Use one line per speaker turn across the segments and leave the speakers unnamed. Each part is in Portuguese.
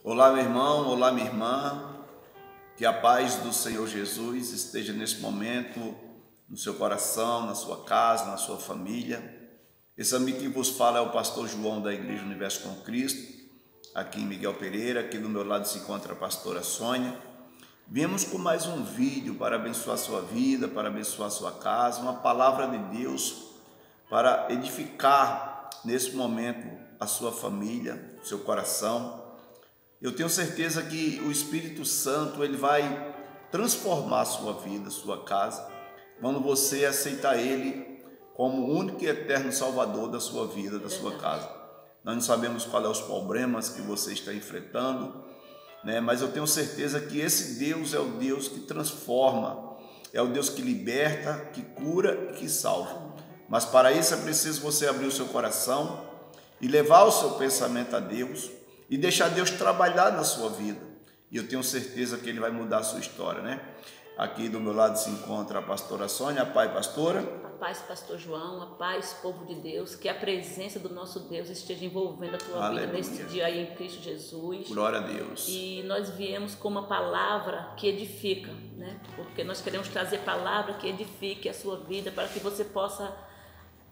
Olá, meu irmão, olá, minha irmã, que a paz do Senhor Jesus esteja nesse momento no seu coração, na sua casa, na sua família. Esse amigo que vos fala é o pastor João da Igreja Universo com Cristo, aqui em Miguel Pereira. Aqui do meu lado se encontra a pastora Sônia. Viemos com mais um vídeo para abençoar a sua vida, para abençoar a sua casa, uma palavra de Deus para edificar nesse momento a sua família, o seu coração. Eu tenho certeza que o Espírito Santo ele vai transformar a sua vida, a sua casa, quando você aceitar Ele como o único e eterno Salvador da sua vida, da sua casa. Nós não sabemos quais são os problemas que você está enfrentando, mas eu tenho certeza que esse Deus é o Deus que transforma, é o Deus que liberta, que cura e que salva. Mas para isso é preciso você abrir o seu coração e levar o seu pensamento a Deus e deixar Deus trabalhar na sua vida. E eu tenho certeza que Ele vai mudar a sua história, Aqui do meu lado se encontra a pastora Sônia. A paz, pastora.
A paz, pastor João. A paz, povo de Deus. Que a presença do nosso Deus esteja envolvendo a tua vida neste dia aí em Cristo Jesus.
Glória a Deus.
E nós viemos com uma palavra que edifica, Porque nós queremos trazer palavra que edifique a sua vida, para que você possa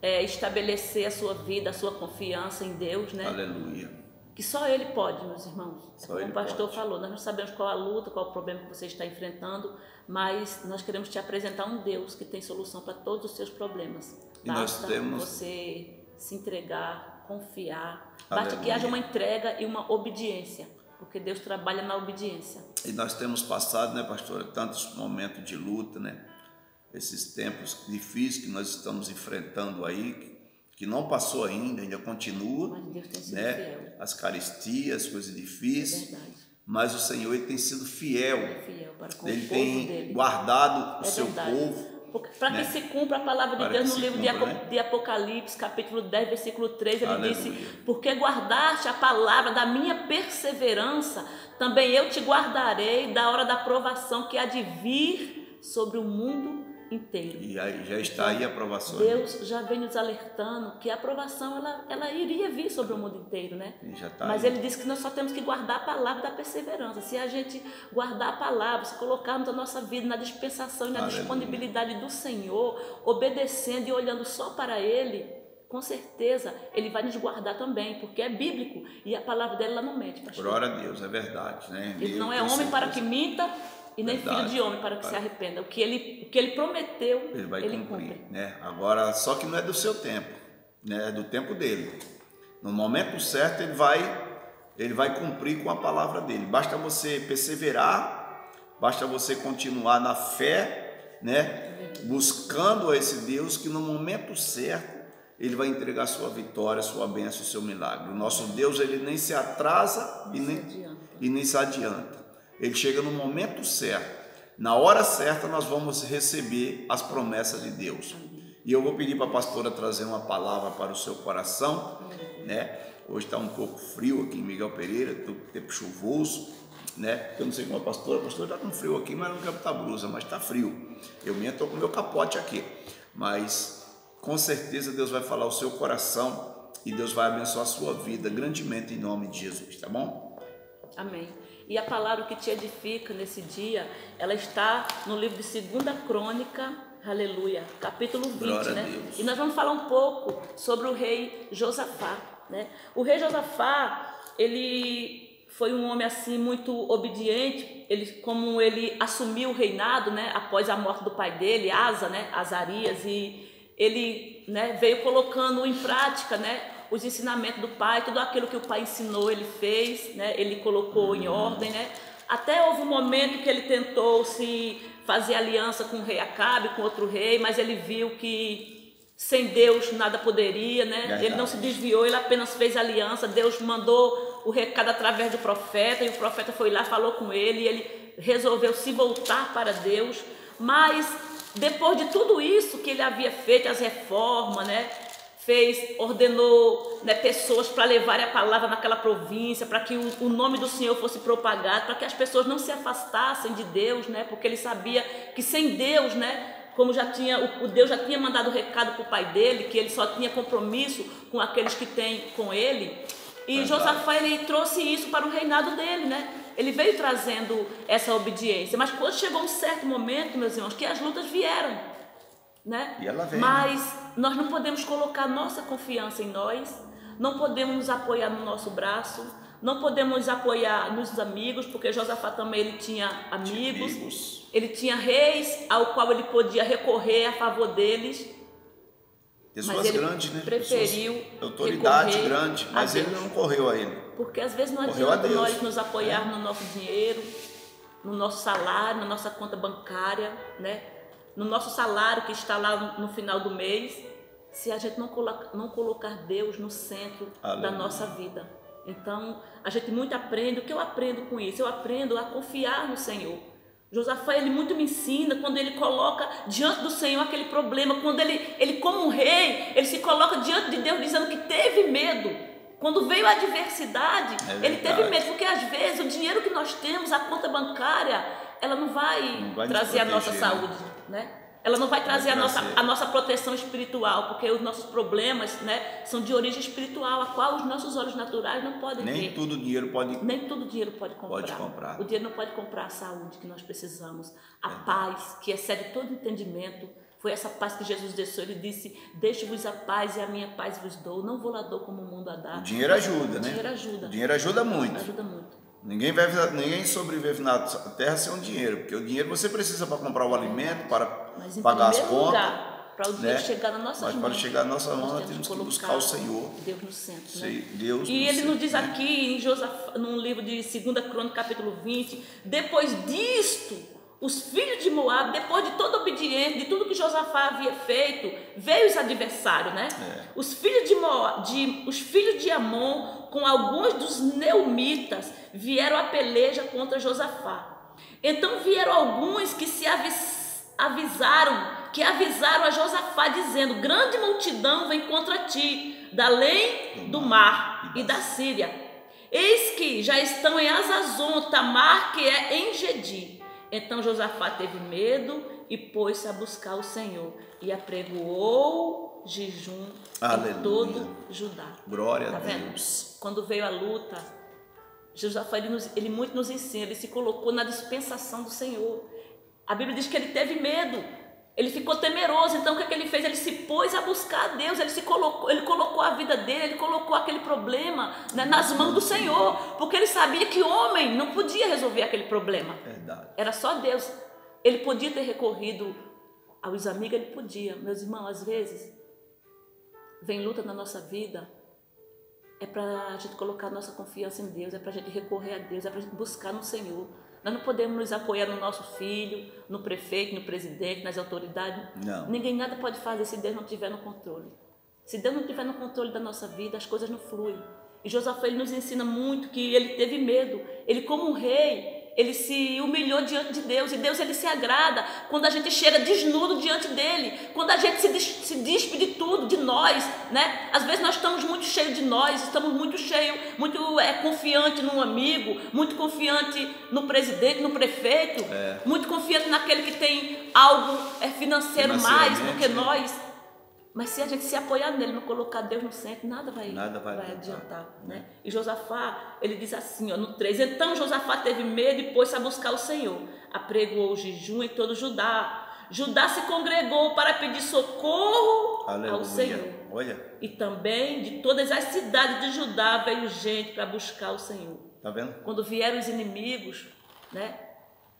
estabelecer a sua vida, a sua confiança em Deus,
Aleluia.
Que só Ele pode, meus irmãos. Como o pastor falou, nós não sabemos qual a luta, qual o problema que você está enfrentando, mas nós queremos te apresentar um Deus que tem solução para todos os seus problemas. Basta você se entregar, confiar, basta que haja uma entrega e uma obediência, porque Deus trabalha na obediência.
E nós temos passado, pastora, tantos momentos de luta, esses tempos difíceis que nós estamos enfrentando aí, que não passou ainda continua,
mas Deus tem sido fiel.
As caristias, as coisas difíceis, mas o Senhor ele tem sido fiel,
para com
Ele
o povo
tem
dele.
Guardado o seu povo.
Para que se cumpra a palavra de Deus no livro de Apocalipse, capítulo 10, versículo 3, ele disse: porque guardaste a palavra da minha perseverança, também eu te guardarei da hora da provação que há de vir sobre o mundo inteiro.
E aí já está aí a aprovação.
Deus já vem nos alertando que a aprovação ela iria vir sobre o mundo inteiro, Mas Ele disse que nós só temos que guardar a palavra da perseverança. Se a gente guardar a palavra, se colocarmos a nossa vida na dispensação e na disponibilidade do Senhor, obedecendo e olhando só para Ele, com certeza Ele vai nos guardar também, porque é bíblico e a palavra dele lá não mente, pastor.
Glória a Deus, é verdade,
Ele não é homem para que minta, e nem filho de homem para que se arrependa. O que ele prometeu,
ele vai cumprir. Agora, só que não é do seu tempo, é do tempo dele. No momento certo, ele vai cumprir com a palavra dele. Basta você perseverar, basta você continuar na fé, buscando a esse Deus que no momento certo Ele vai entregar a sua vitória, a sua bênção, o seu milagre. O nosso Deus, ele nem se atrasa e nem se adianta. Ele chega no momento certo. Na hora certa nós vamos receber as promessas de Deus. E eu vou pedir para a pastora trazer uma palavra para o seu coração, Hoje está um pouco frio aqui em Miguel Pereira, tempo chuvoso, Eu não sei como a pastora está com frio aqui, mas não quero botar blusa, mas está frio. Eu mesmo estou com o meu capote aqui. Mas com certeza Deus vai falar o seu coração e Deus vai abençoar a sua vida grandemente em nome de Jesus, tá bom?
Amém. E a palavra que te edifica nesse dia, ela está no livro de 2 Crônica, aleluia, capítulo 20, E nós vamos falar um pouco sobre o rei Josafá, O rei Josafá, ele foi um homem assim muito obediente, como ele assumiu o reinado, após a morte do pai dele, Asa, Azarias, e ele, veio colocando em prática, os ensinamentos do pai, tudo aquilo que o pai ensinou, ele fez, ele colocou em ordem, Até houve um momento que ele tentou se fazer aliança com o rei Acabe, com outro rei, mas ele viu que sem Deus nada poderia, Ele não se desviou, ele apenas fez aliança. Deus mandou o recado através do profeta, e o profeta foi lá, falou com ele, e ele resolveu se voltar para Deus. Mas depois de tudo isso que ele havia feito, as reformas, ordenou pessoas para levarem a palavra naquela província, para que o nome do Senhor fosse propagado, para que as pessoas não se afastassem de Deus, porque ele sabia que sem Deus, como o Deus já tinha mandado o recado para o pai dele, que ele só tinha compromisso com aqueles que têm com ele, E Josafá, ele trouxe isso para o reinado dele, né? Ele veio trazendo essa obediência. Mas quando chegou um certo momento, meus irmãos, que as lutas vieram, né?
E ela vem,
mas
né?
nós não podemos colocar nossa confiança em nós, não podemos nos apoiar no nosso braço, não podemos apoiar nos amigos, porque Josafá também ele tinha amigos, ele tinha reis ao qual ele podia recorrer a favor deles.
Pessoas grandes, né?
Preferiu
autoridade grande, mas ele não correu a ele.
Porque às vezes não adianta nós nos apoiar no nosso dinheiro, no nosso salário, na nossa conta bancária, né? No nosso salário que está lá no final do mês, se a gente não colocar Deus no centro da nossa vida. Então, a gente muito aprende. O que eu aprendo com isso? Eu aprendo a confiar no Senhor. Josafá, ele muito me ensina quando ele coloca diante do Senhor aquele problema, quando ele como um rei, ele se coloca diante de Deus dizendo que teve medo. Quando veio a adversidade, ele teve medo, porque às vezes o dinheiro que nós temos, a conta bancária, ela não vai trazer a nossa saúde, né? Ela não vai trazer a nossa proteção espiritual, porque os nossos problemas, né, são de origem espiritual, a qual os nossos olhos naturais não podem ver.
Nem todo dinheiro pode
comprar. O dinheiro não pode comprar a saúde que nós precisamos, a paz que excede todo entendimento. Foi essa paz que Jesus deixou. Ele disse: deixo-vos a paz e a minha paz vos dou. Não vou lá dou como o mundo a dá.
O dinheiro ajuda, né?
O
dinheiro ajuda muito.
Ajuda muito.
Ninguém sobrevive na terra sem um dinheiro, porque o dinheiro você precisa para comprar o alimento, para pagar as contas.
Para o dinheiro chegar na nossa mão.
Mas para chegar na nossa mão, nós temos que buscar o Senhor.
Deus no centro.
Sim, Deus
e ele nos diz aqui em Josafá, no livro de 2 Crônicas, capítulo 20, depois disto, os filhos de Moabe, depois de toda a obediência, de tudo que Josafá havia feito, veio os adversários, né? Os filhos os filhos de Amon, com alguns dos neumitas, vieram a peleja contra Josafá. Então vieram alguns que se avisaram a Josafá, dizendo: grande multidão vem contra ti, da além do mar e da Síria. Eis que já estão em Azazon, Tamar, que é em Gedi. Então Josafá teve medo e pôs-se a buscar o Senhor e apregoou jejum em todo Judá.
Glória a Deus.
Quando veio a luta, Josafá ele muito nos ensina, ele se colocou na dispensação do Senhor. A Bíblia diz que ele teve medo, ele ficou temeroso. Então o que ele fez? Ele se pôs a buscar a Deus, ele colocou a vida dele, ele colocou aquele problema, né, nas mãos do Senhor, porque ele sabia que homem não podia resolver aquele problema.
Verdade.
Era só Deus. Ele podia ter recorrido aos amigos, ele podia. Meus irmãos, às vezes vem luta na nossa vida, é para a gente colocar nossa confiança em Deus, é para a gente recorrer a Deus, é para a gente buscar no Senhor. Nós não podemos nos apoiar no nosso filho, no prefeito, no presidente, nas autoridades.
Não.
Ninguém nada pode fazer se Deus não estiver no controle. Se Deus não estiver no controle da nossa vida, as coisas não fluem. E Josafá, ele nos ensina muito que ele teve medo. Ele, como um rei, ele se humilhou diante de Deus. E Deus, ele se agrada quando a gente chega desnudo diante dele. Quando a gente se despe de tudo, de nós, né? Às vezes nós estamos muito cheios de nós, estamos muito cheios, muito confiante num amigo, muito confiante no presidente, no prefeito, muito confiante naquele que tem algo financeiro mais do que nós. Mas se a gente se apoiar nele, não colocar Deus no centro, nada vai adiantar, né? E Josafá, ele diz assim, no 3: então Josafá teve medo e pôs-se a buscar o Senhor, apregoou o jejum em todo Judá. Judá se congregou para pedir socorro ao Senhor.
Olha.
E também de todas as cidades de Judá veio gente para buscar o Senhor.
Tá vendo?
Quando vieram os inimigos, né?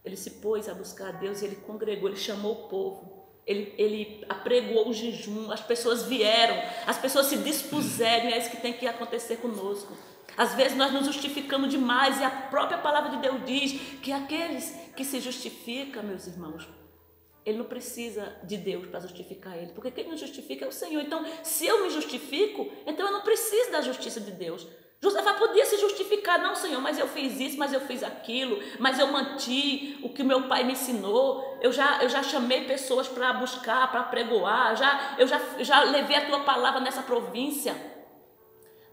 Ele se pôs a buscar a Deus e ele congregou, ele chamou o povo. Ele apregoou o jejum, as pessoas vieram, as pessoas se dispuseram, e é isso que tem que acontecer conosco. Às vezes nós nos justificamos demais, e a própria palavra de Deus diz que aqueles que se justificam, meus irmãos, ele não precisa de Deus para justificar ele, porque quem nos justifica é o Senhor. Então, se eu me justifico, então eu não preciso da justiça de Deus. Josafá podia se justificar: não, Senhor, mas eu fiz isso, mas eu fiz aquilo, mas eu manti o que meu pai me ensinou, eu já chamei pessoas para buscar, para pregoar, eu já levei a tua palavra nessa província.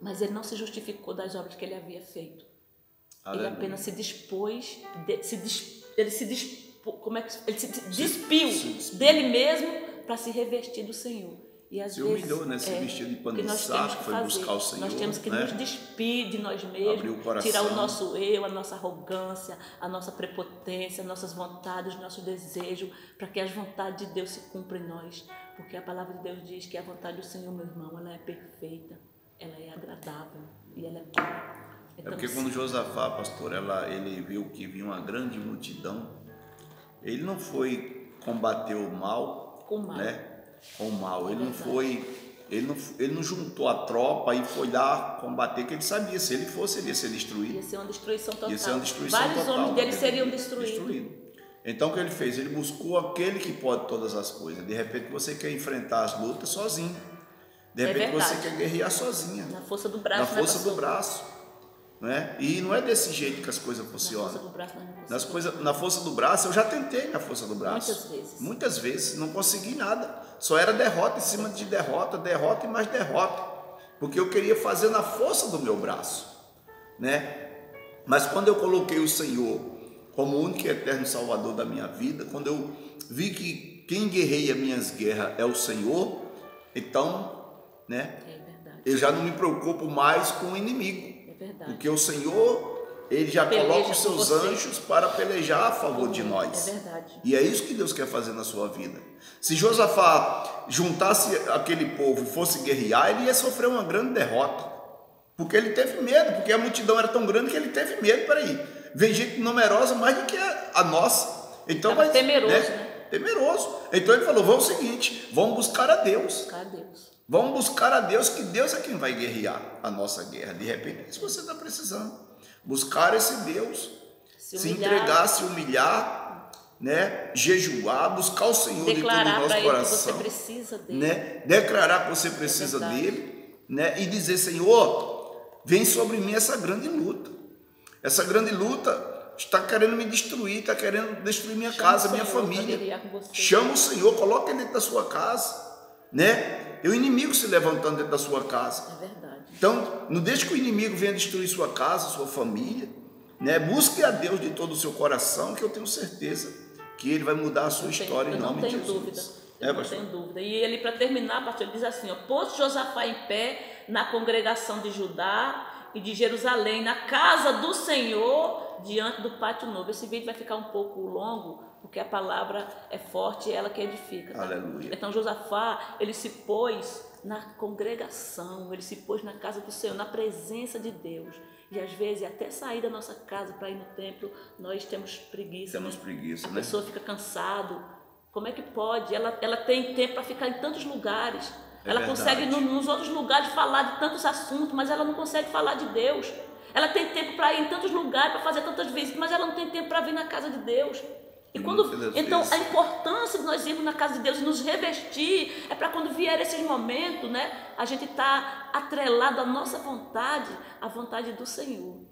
Mas ele não se justificou das obras que ele havia feito. Aleluia. Ele apenas se dispôs, ele se despiu dele mesmo para se revestir do Senhor. E às
se
vezes,
humilhou, né? Se vestiu de pano de saco, foi buscar o Senhor.
Nós temos que nos despir de nós mesmos,
coração,
tirar o nosso eu, a nossa arrogância, a nossa prepotência, nossas vontades, nossos desejos, para que as vontades de Deus se cumpram em nós. Porque a palavra de Deus diz que a vontade do Senhor, meu irmão, ela é perfeita, ela é agradável e ela é pura. Então,
porque quando Josafá, pastor, ele viu que vinha uma grande multidão, ele não foi combater o mal, com o mal, né? Com o mal. Ele não juntou a tropa e foi lá combater, que ele sabia, se ele fosse, ele ia ser destruído.
Ia ser uma destruição total.
Ia ser uma destruição
Vários
total,
homens dele seriam destruídos.
Então o que ele fez? Ele buscou aquele que pode todas as coisas. De repente você quer enfrentar as lutas sozinho. De repente você quer guerrear sozinha.
Na força do braço.
Na força do braço. Né? E não é desse jeito que as coisas funcionam. Na força do braço, eu já tentei na força do braço. Muitas vezes. Não consegui nada. Só era derrota em cima de derrota, derrota e mais derrota. Porque eu queria fazer na força do meu braço. Né? Mas quando eu coloquei o Senhor como único e eterno Salvador da minha vida, quando eu vi que quem guerreia minhas guerras é o Senhor, então, né? Eu já não me preocupo mais com o inimigo. Porque o Senhor, Ele já coloca os seus anjos para pelejar a favor de nós.
É verdade.
E é isso que Deus quer fazer na sua vida. Se Josafá juntasse aquele povo e fosse guerrear, ele ia sofrer uma grande derrota. Porque ele teve medo, porque a multidão era tão grande que ele teve medo. Peraí, vem gente numerosa mais do que a nossa. Então vai
temeroso, né?
Temeroso. Então ele falou, vamos o seguinte, vamos buscar a Deus. Vamos buscar a Deus, que Deus é quem vai guerrear a nossa guerra. De repente, se você está precisando, buscar esse Deus, se entregar, se humilhar, né? Jejuar, buscar o Senhor de todo o nosso coração,
que você precisa dele.
Né? Declarar que você precisa dele, né? E dizer, Senhor, vem sobre mim essa grande luta. Essa grande luta está querendo me destruir, está querendo destruir minha casa, minha família. Chama o Senhor, coloca ele dentro da sua casa, né? E o inimigo se levantando dentro da sua casa.
É verdade.
Então, não deixe que o inimigo venha destruir sua casa, sua família, né? Busque a Deus de todo o seu coração, que eu tenho certeza que Ele vai mudar a sua história em nome de Jesus.
Eu não tenho dúvida. E ele, para terminar, pastor, ele diz assim, pôs Josafá em pé na congregação de Judá e de Jerusalém, na casa do Senhor, diante do pátio novo. Esse vídeo vai ficar um pouco longo, porque a palavra é forte e ela que edifica. Tá?
Aleluia.
Então Josafá, ele se pôs na congregação, ele se pôs na casa do Senhor, na presença de Deus. E às vezes, até sair da nossa casa para ir no templo, nós temos preguiça.
Preguiça,
né? A pessoa fica cansado. Como é que pode? Ela tem tempo para ficar em tantos lugares. Ela consegue nos outros lugares falar de tantos assuntos, mas ela não consegue falar de Deus. Ela tem tempo para ir em tantos lugares, para fazer tantas visitas, mas ela não tem tempo para vir na casa de Deus. Então, a importância de nós irmos na casa de Deus e nos revestir é para quando vier esses momentos, né, a gente está atrelado à nossa vontade, à vontade do Senhor.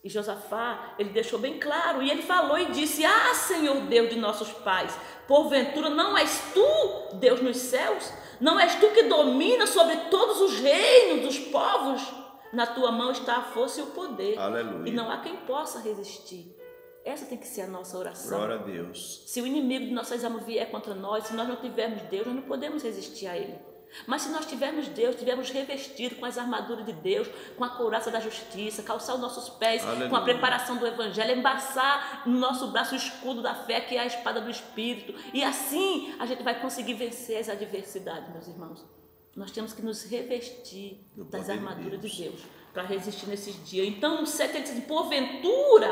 E Josafá, ele deixou bem claro, e ele falou e disse, Senhor Deus de nossos pais, porventura não és tu, Deus nos céus? Não és tu que domina sobre todos os reinos dos povos? Na tua mão está a força e o poder.
Aleluia.
E não há quem possa resistir. Essa tem que ser a nossa oração.
Glória a Deus.
Se o inimigo de nossas almas vier contra nós, se nós não tivermos Deus, nós não podemos resistir a ele. Mas se nós tivermos Deus, tivermos revestido com as armaduras de Deus, com a couraça da justiça, calçar os nossos pés, com a preparação do evangelho, embaçar no nosso braço o escudo da fé, que é a espada do Espírito, e assim a gente vai conseguir vencer as adversidades, meus irmãos. Nós temos que nos revestir das armaduras de Deus para resistir nesses dias. Então, no 7 ele diz, porventura,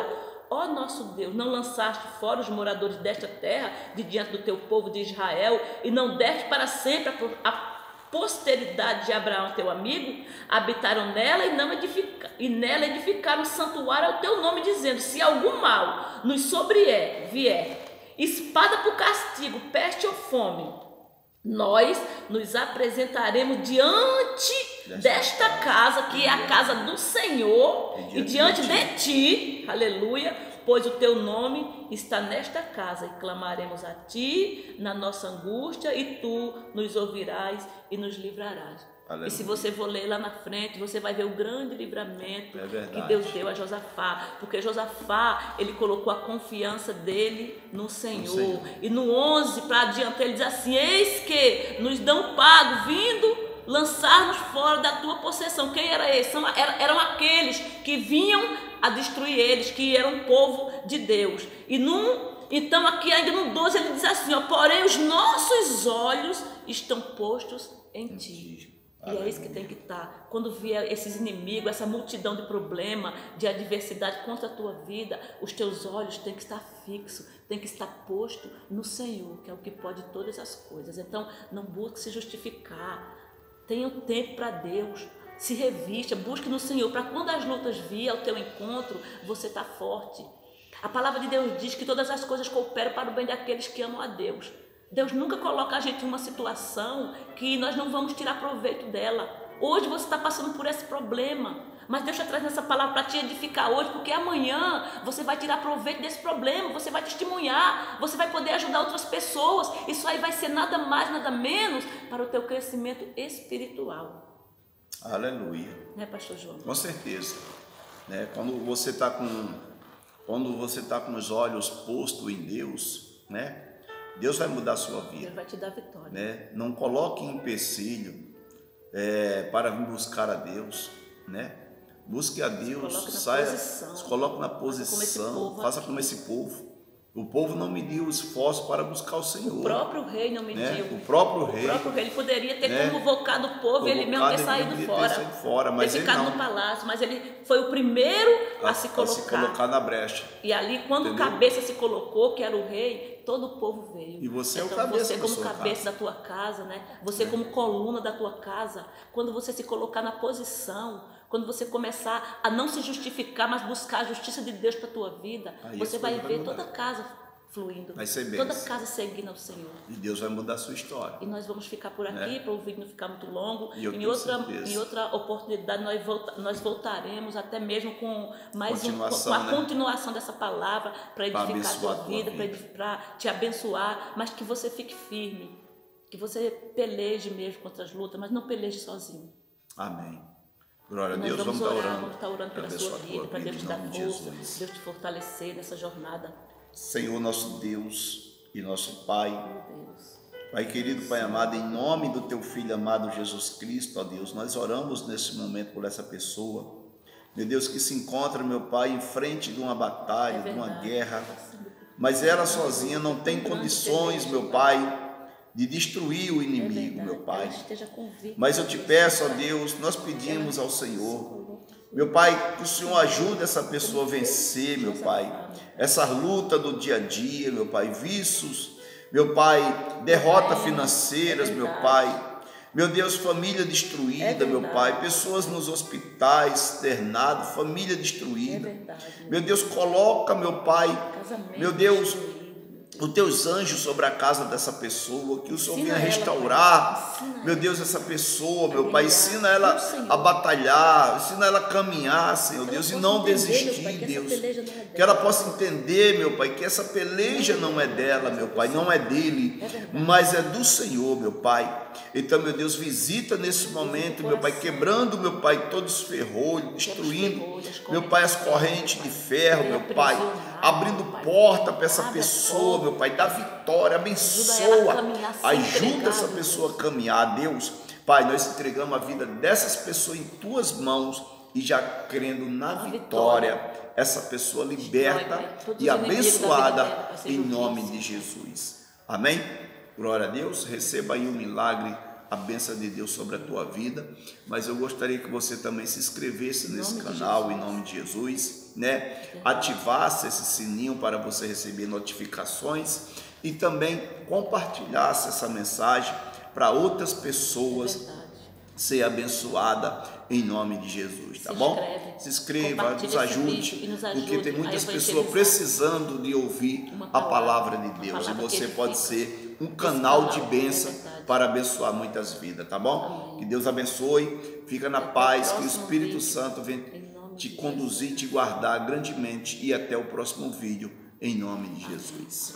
ó nosso Deus, não lançaste fora os moradores desta terra de diante do teu povo de Israel e não deste para sempre a posteridade de Abraão, teu amigo? Habitaram nela e nela edificaram um santuário ao teu nome, dizendo, se algum mal nos vier, espada por castigo, peste ou fome, nós nos apresentaremos diante desta casa, que é a casa do Senhor, e diante de ti, aleluia, pois o teu nome está nesta casa, e clamaremos a ti na nossa angústia, e tu nos ouvirás e nos livrarás.
Aleluia.
E se você for ler lá na frente, você vai ver o grande livramento que Deus deu a Josafá. Porque Josafá, ele colocou a confiança dele no Senhor. E no 11 para adiante, ele diz assim: eis que nos dão pago, vindo lançar-nos fora da tua possessão. Quem era esse? Eram aqueles que vinham a destruir eles, que eram o povo de Deus. Então aqui ainda no 12 ele diz assim, ó: porém os nossos olhos estão postos em ti. E é isso que tem que estar. Quando vier esses inimigos, essa multidão de problema, de adversidade contra a tua vida, os teus olhos têm que estar fixos, tem que estar posto no Senhor, que é o que pode todas as coisas. Então não busque se justificar, tenha um tempo para Deus, se revista, busque no Senhor, para quando as lutas virem ao teu encontro, você está forte. A palavra de Deus diz que todas as coisas cooperam para o bem daqueles que amam a Deus. Deus nunca coloca a gente em uma situação que nós não vamos tirar proveito dela. Hoje você está passando por esse problema, mas Deus está trazendo essa palavra para te edificar hoje, porque amanhã você vai tirar proveito desse problema, você vai testemunhar, você vai poder ajudar outras pessoas. Isso aí vai ser nada mais, nada menos para o teu crescimento espiritual.
Aleluia.
Né, pastor João?
Com certeza. Quando você está com os olhos postos em Deus, né? Deus vai mudar a sua vida.
Deus vai te dar vitória.
Não coloque empecilho para vir buscar a Deus, né? Busque a Deus, se coloque na posição, faça como esse povo. O povo não mediu esforço para buscar o Senhor.
O próprio rei não mediu.
O próprio rei.
Ele poderia ter convocado o povo e ele mesmo ter saído fora.
Mas
ter ficado no palácio. Mas ele foi o primeiro a se colocar
na brecha.
E ali, quando o cabeça se colocou, que era o rei, todo o povo veio.
E você
então,
é o cabeça
você como cabeça da tua casa, né? Você como coluna da tua casa, quando você se colocar na posição, quando você começar a não se justificar, mas buscar a justiça de Deus para a tua vida, você vai ver toda a casa fluindo, toda a casa seguindo ao Senhor.
E Deus vai mudar a sua história.
E nós vamos ficar por aqui, para o vídeo não ficar muito longo.
Em
outra oportunidade nós voltaremos até mesmo com a continuação dessa palavra para edificar a tua vida, para te abençoar, mas que você fique firme, que você peleje mesmo contra as lutas, mas não peleje sozinho.
Amém. Glória a Deus, vamos estar
orando pela sua vida, para Deus te dar força, Deus te fortalecer nessa jornada.
Senhor, nosso Deus e nosso Pai, Pai querido, Pai amado, em nome do Teu Filho amado Jesus Cristo, ó Deus, nós oramos nesse momento por essa pessoa, meu Deus, que se encontra, meu Pai, em frente de uma batalha, de uma guerra, mas ela sozinha não tem condições, meu Pai, de destruir o inimigo, meu Pai. Mas eu te peço, ó Deus, nós pedimos ao Senhor, meu Pai, que o Senhor ajude essa pessoa a vencer, meu Pai, essa luta do dia a dia, meu Pai, vícios, meu Pai, derrotas financeiras, meu Pai, meu Deus, família destruída, meu Pai, pessoas nos hospitais, internados, família destruída, meu Deus, coloca, meu Pai, meu Deus, os teus anjos sobre a casa dessa pessoa, que o Senhor venha restaurar, meu Deus, essa pessoa, meu Pai, ensina ela a batalhar, ensina ela a caminhar, Senhor Deus, e não desistir, Deus, que ela possa entender, meu Pai, que essa peleja não é dela, meu Pai, não é dele, mas é do Senhor, meu Pai. Então, meu Deus, visita nesse momento, meu Pai, quebrando, meu Pai, todos os ferrolhos, destruindo, meu Pai, as correntes de ferro, meu Pai, abrindo porta para essa pessoa, meu Pai, dá vitória, abençoa, ajuda essa pessoa a caminhar, Deus. Pai, nós entregamos a vida dessas pessoas em Tuas mãos e já crendo na vitória, essa pessoa liberta e abençoada em nome de Jesus. Amém? Glória a Deus, receba aí um milagre, a bênção de Deus sobre a tua vida, mas eu gostaria que você também se inscrevesse nesse canal, em nome de Jesus, né? Ativasse esse sininho para você receber notificações e também compartilhasse essa mensagem para outras pessoas ser abençoada em nome de Jesus, tá bom? Se inscreva, nos ajude, porque tem muitas pessoas precisando de ouvir a palavra de Deus e você pode ser um canal de bênção para abençoar muitas vidas, tá bom? Que Deus abençoe, fica na paz, que o Espírito Santo venha te conduzir, te guardar grandemente e até o próximo vídeo, em nome de Jesus.